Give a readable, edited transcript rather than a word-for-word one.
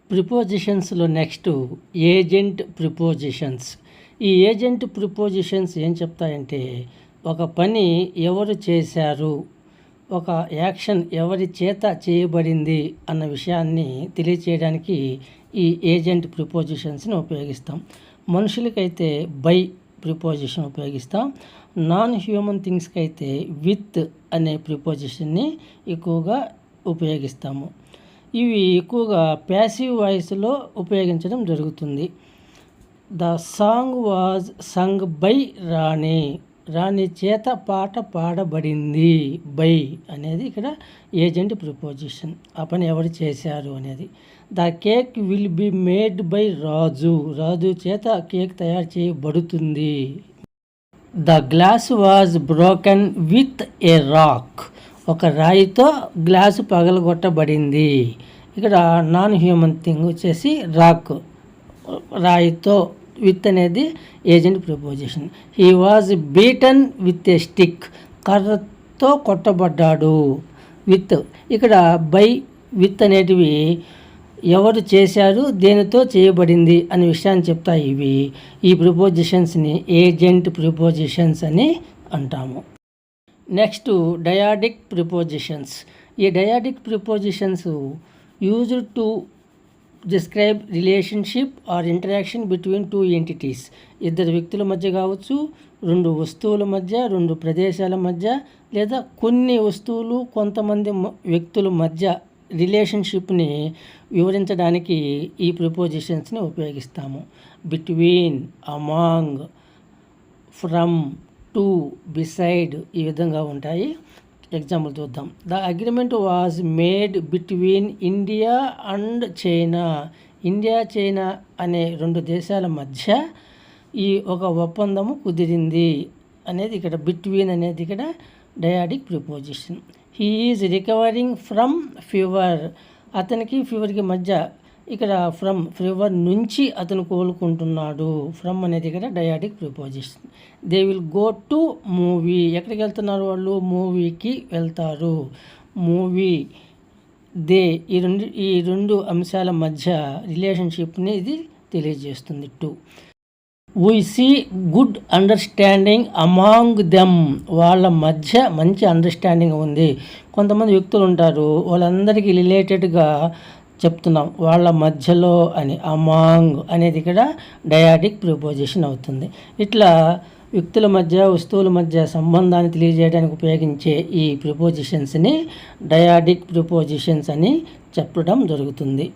ప్రిపోజిషన్స్లో next agent prepositions. ఈ agent prepositions ఏం చెప్తాయంటే, ఒక పని ఎవరు చేశారు, ఒక యాక్షన్ ఎవరి చేత చేయబడింది అన్న విషయాన్ని తెలియచేయడానికి ఈ ఏజెంట్ ప్రిపోజిషన్స్ని ఉపయోగిస్తాం. మనుషులకైతే బై ప్రిపోజిషన్ ఉపయోగిస్తాం. నాన్ హ్యూమన్ థింగ్స్కి అయితే విత్ అనే ప్రిపోజిషన్ని ఎక్కువగా ఉపయోగిస్తాము. ఇవి ఎక్కువగా ప్యాసివ్ వాయిస్లో ఉపయోగించడం జరుగుతుంది. The song was sung by Rani. Rani చేత పాట పాడబడింది. బై అనేది ఇక్కడ ఏజెంట్ ప్రిపోజిషన్. ఆ పని ఎవరు చేశారు అనేది. The cake will be made by Raju. Raju చేత కేక్ తయారు చేయబడుతుంది. The glass was broken with a rock. ఒక రాయితో గ్లాసు పగలగొట్టబడింది. ఇక్కడ నాన్ హ్యూమన్ థింగ్ వచ్చేసి రాక్, రాయితో. విత్ అనేది agent preposition. He was beaten with a stick. కర్రతో కొట్టబడ్డాడు. విత్ ఇక్కడ బై విత్ అనేటివి ఎవరు చేశారు, దేనితో చేయబడింది అనే విషయాన్ని చెప్తాయి. ఇవి ఈ ప్రిపోజిషన్స్ని ఏజెంట్ ప్రిపోజిషన్స్ అని అంటాము. Next dyadic prepositions. ఈ dyadic prepositions used to describe relationship or interaction between two entities. ఇద్దరు వ్యక్తుల మధ్య కావచ్చు, రెండు వస్తువుల మధ్య, రెండు ప్రదేశాల మధ్య, లేదా కొన్ని వస్తువులు కొంతమంది వ్యక్తుల మధ్య రిలేషన్షిప్ని వివరించడానికి ఈ ప్రిపోజిషన్స్ని ఉపయోగిస్తాము. Between, among, from, to, beside ఈ విధంగా ఉంటాయి. ఎగ్జాంపుల్ చూద్దాం. The agreement was made between India and China. India China అనే రెండు దేశాల మధ్య ఈ ఒక ఒప్పందము కుదిరింది అనేది ఇక్కడ బిట్వీన్ అనేది ఇక్కడ dyadic preposition. He is recovering from fever. అతనికి ఫీవర్కి మధ్య ఇక్కడ ఫ్రమ్, ఫీవర్ నుంచి అతను కోలుకుంటున్నాడు. ఫ్రమ్ అనేది ఇక్కడ dyadic preposition. They will go to movie. ఎక్కడికి వెళ్తున్నారు వాళ్ళు? మూవీకి వెళ్తారు. మూవీ, దే ఈ రెండు అంశాల మధ్య రిలేషన్షిప్ని ఇది తెలియజేస్తుంది. To we see good understanding among them. వాళ్ళ మధ్య మంచి అండర్స్టాండింగ్ ఉంది. కొంతమంది వ్యక్తులు ఉంటారు, వాళ్ళందరికీ రిలేటెడ్గా చెప్తున్నాం, వాళ్ళ మధ్యలో అని. అమాంగ్ అనేది ఇక్కడ డయాడిక్ ప్రిపోజిషన్ అవుతుంది. ఇట్లా వ్యక్తుల మధ్య, వస్తువుల మధ్య సంబంధాన్ని తెలియజేయడానికి ఉపయోగించే ఈ ప్రిపోజిషన్స్ని డయాడిక్ ప్రిపోజిషన్స్ అని చెప్పడం జరుగుతుంది.